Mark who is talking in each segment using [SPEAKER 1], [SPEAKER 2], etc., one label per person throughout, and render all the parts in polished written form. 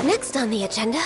[SPEAKER 1] Next on the agenda...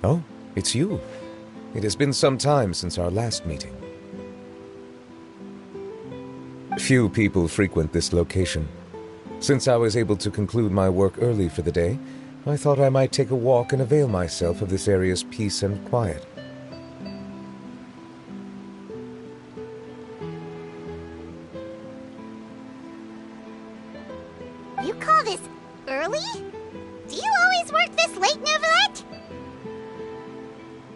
[SPEAKER 2] Oh, it's you. It has been some time since our last meeting. Few people frequent this location. Since I was able to conclude my work early for the day, I thought I might take a walk and avail myself of this area's peace and quiet.
[SPEAKER 3] You call this early? Do you always work this late, Neuvillette?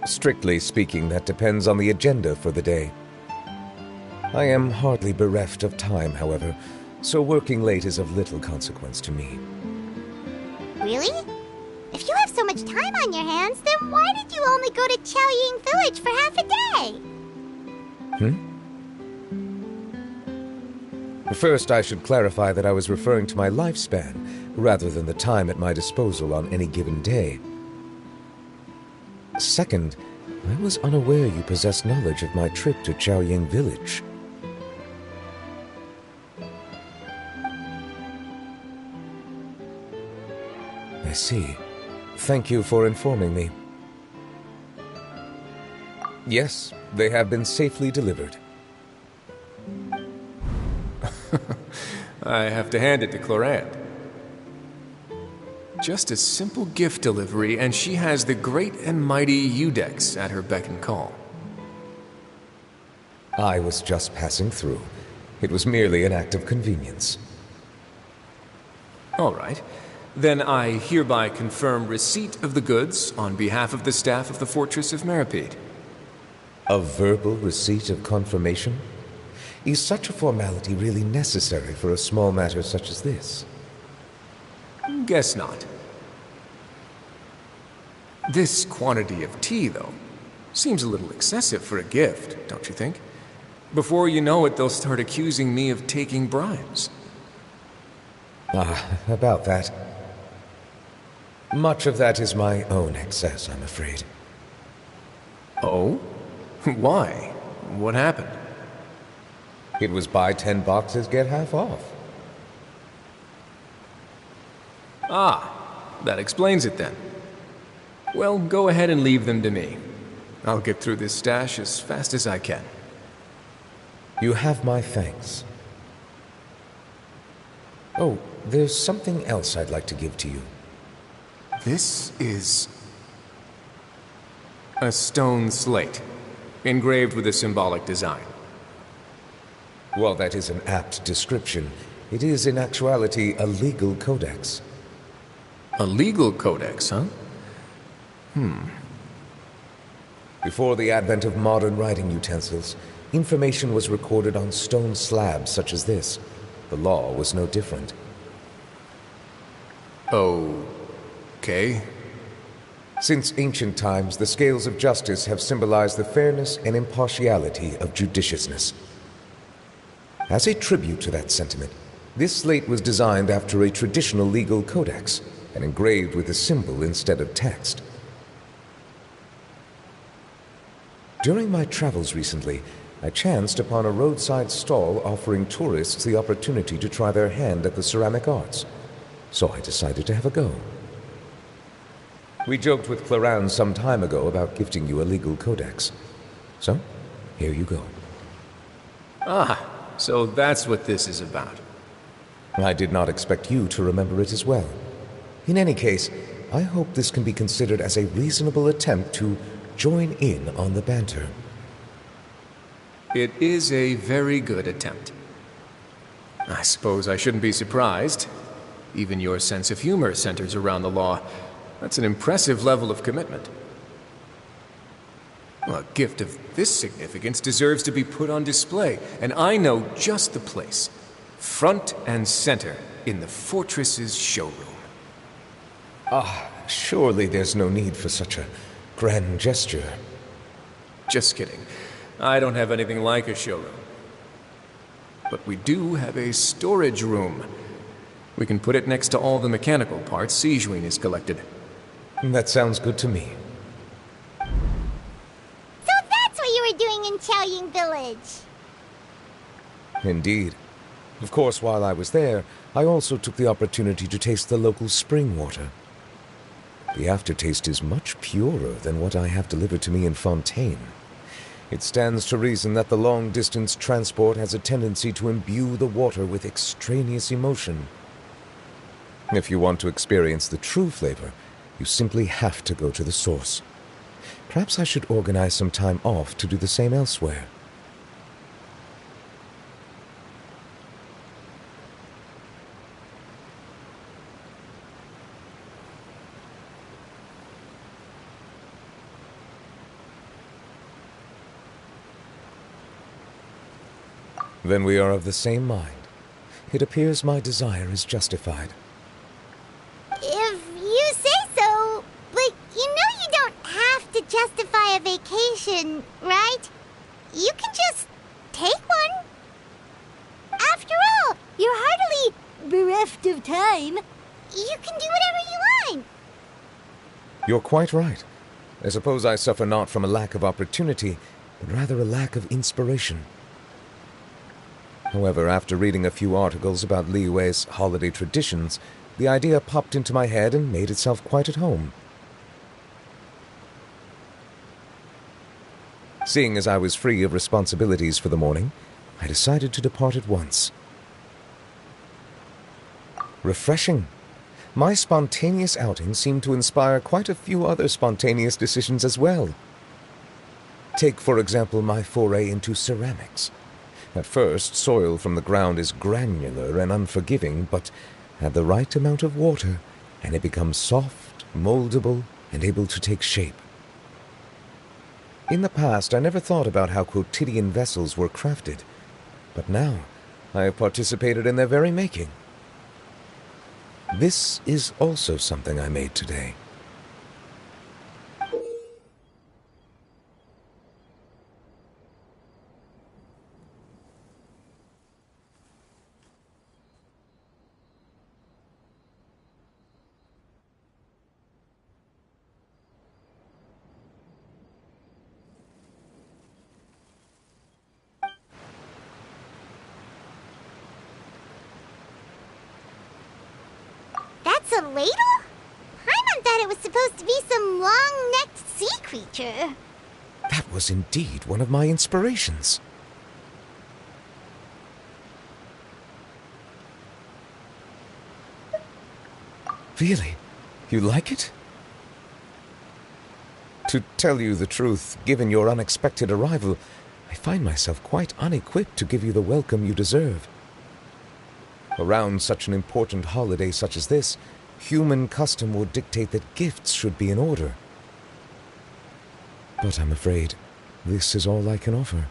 [SPEAKER 2] Strictly speaking, that depends on the agenda for the day. I am hardly bereft of time, however, so working late is of little consequence to me.
[SPEAKER 3] Really? If you have so much time on your hands, then why did you only go to Chaoying Village for half a day?
[SPEAKER 2] First, I should clarify that I was referring to my lifespan, rather than the time at my disposal on any given day. Second, I was unaware you possessed knowledge of my trip to Chaoying Village. I see. Thank you for informing me. Yes, they have been safely delivered.
[SPEAKER 4] I have to hand it to Clorant. Just a simple gift delivery, and she has the great and mighty Udex at her beck and call.
[SPEAKER 2] I was just passing through. It was merely an act of convenience.
[SPEAKER 4] All right. Then I hereby confirm receipt of the goods on behalf of the staff of the Fortress of Meripede.
[SPEAKER 2] A verbal receipt of confirmation? Is such a formality really necessary for a small matter such as this?
[SPEAKER 4] Guess not. This quantity of tea, though, seems a little excessive for a gift, don't you think? Before you know it, they'll start accusing me of taking bribes.
[SPEAKER 2] About that. Much of that is my own excess, I'm afraid.
[SPEAKER 4] Oh? Why? What happened?
[SPEAKER 2] It was buy 10 boxes, get half off.
[SPEAKER 4] Ah, that explains it then. Well, go ahead and leave them to me. I'll get through this stash as fast as I can.
[SPEAKER 2] You have my thanks. Oh, there's something else I'd like to give to you.
[SPEAKER 4] This is a stone slate, engraved with a symbolic design.
[SPEAKER 2] While that is an apt description, it is in actuality a legal codex.
[SPEAKER 4] A legal codex, huh?
[SPEAKER 2] Before the advent of modern writing utensils, information was recorded on stone slabs such as this. The law was no different.
[SPEAKER 4] Okay.
[SPEAKER 2] Since ancient times, the scales of justice have symbolized the fairness and impartiality of judiciousness. As a tribute to that sentiment, this slate was designed after a traditional legal codex and engraved with a symbol instead of text. During my travels recently, I chanced upon a roadside stall offering tourists the opportunity to try their hand at the ceramic arts, so I decided to have a go. We joked with Clarence some time ago about gifting you a legal codex. So, here you go.
[SPEAKER 4] Ah, so that's what this is about.
[SPEAKER 2] I did not expect you to remember it as well. In any case, I hope this can be considered as a reasonable attempt to join in on the banter.
[SPEAKER 4] It is a very good attempt. I suppose I shouldn't be surprised. Even your sense of humor centers around the law. That's an impressive level of commitment. A gift of this significance deserves to be put on display, and I know just the place. Front and center in the fortress's showroom.
[SPEAKER 2] Surely there's no need for such a grand gesture.
[SPEAKER 4] Just kidding. I don't have anything like a showroom. But we do have a storage room. We can put it next to all the mechanical parts Sijuin has collected.
[SPEAKER 2] That sounds good to me.
[SPEAKER 3] So that's what you were doing in Chaoying Village.
[SPEAKER 2] Indeed. Of course, while I was there, I also took the opportunity to taste the local spring water. The aftertaste is much purer than what I have delivered to me in Fontaine. It stands to reason that the long-distance transport has a tendency to imbue the water with extraneous emotion. If you want to experience the true flavor, you simply have to go to the source. Perhaps I should organize some time off to do the same elsewhere. Then we are of the same mind. It appears my desire is justified.
[SPEAKER 3] If you say so, but you know you don't have to justify a vacation, right? You can just take one. After all, you're hardly bereft of time. You can do whatever you want.
[SPEAKER 2] You're quite right. I suppose I suffer not from a lack of opportunity, but rather a lack of inspiration. However, after reading a few articles about Liyue's holiday traditions, the idea popped into my head and made itself quite at home. Seeing as I was free of responsibilities for the morning, I decided to depart at once. Refreshing. My spontaneous outing seemed to inspire quite a few other spontaneous decisions as well. Take, for example, my foray into ceramics. At first, soil from the ground is granular and unforgiving, but add the right amount of water, and it becomes soft, moldable, and able to take shape. In the past, I never thought about how quotidian vessels were crafted, but now I have participated in their very making. This is also something I made today.
[SPEAKER 3] That's a ladle? Paimon thought it was supposed to be some long-necked sea creature.
[SPEAKER 2] That was indeed one of my inspirations. Really? You like it? To tell you the truth, given your unexpected arrival, I find myself quite unequipped to give you the welcome you deserve. Around such an important holiday such as this, human custom would dictate that gifts should be in order. But I'm afraid this is all I can offer.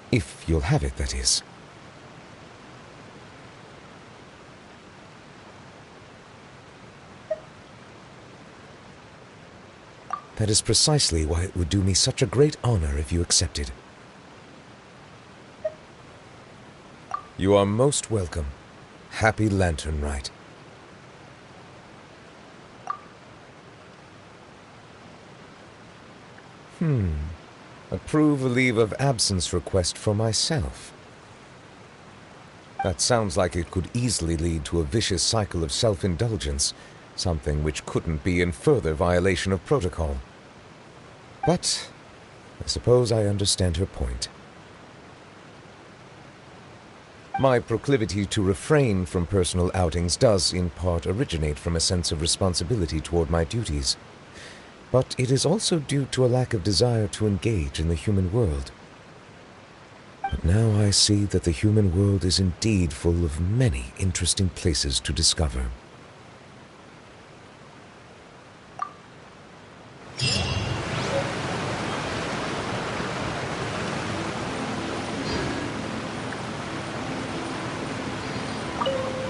[SPEAKER 2] If you'll have it, that is. That is precisely why it would do me such a great honor if you accepted. You are most welcome. Happy Lantern Rite. Approve a leave of absence request for myself. That sounds like it could easily lead to a vicious cycle of self-indulgence, something which couldn't be in further violation of protocol. But I suppose I understand her point. My proclivity to refrain from personal outings does, in part, originate from a sense of responsibility toward my duties. But it is also due to a lack of desire to engage in the human world. But now I see that the human world is indeed full of many interesting places to discover.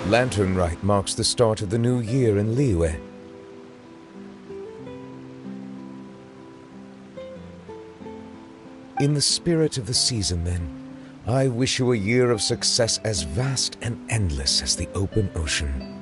[SPEAKER 2] Lantern Rite marks the start of the new year in Liyue. In the spirit of the season, then, I wish you a year of success as vast and endless as the open ocean.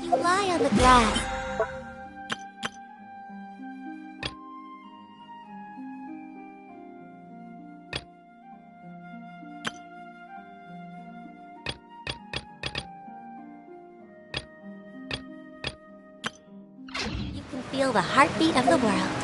[SPEAKER 3] You lie on the grass. You can feel the heartbeat of the world.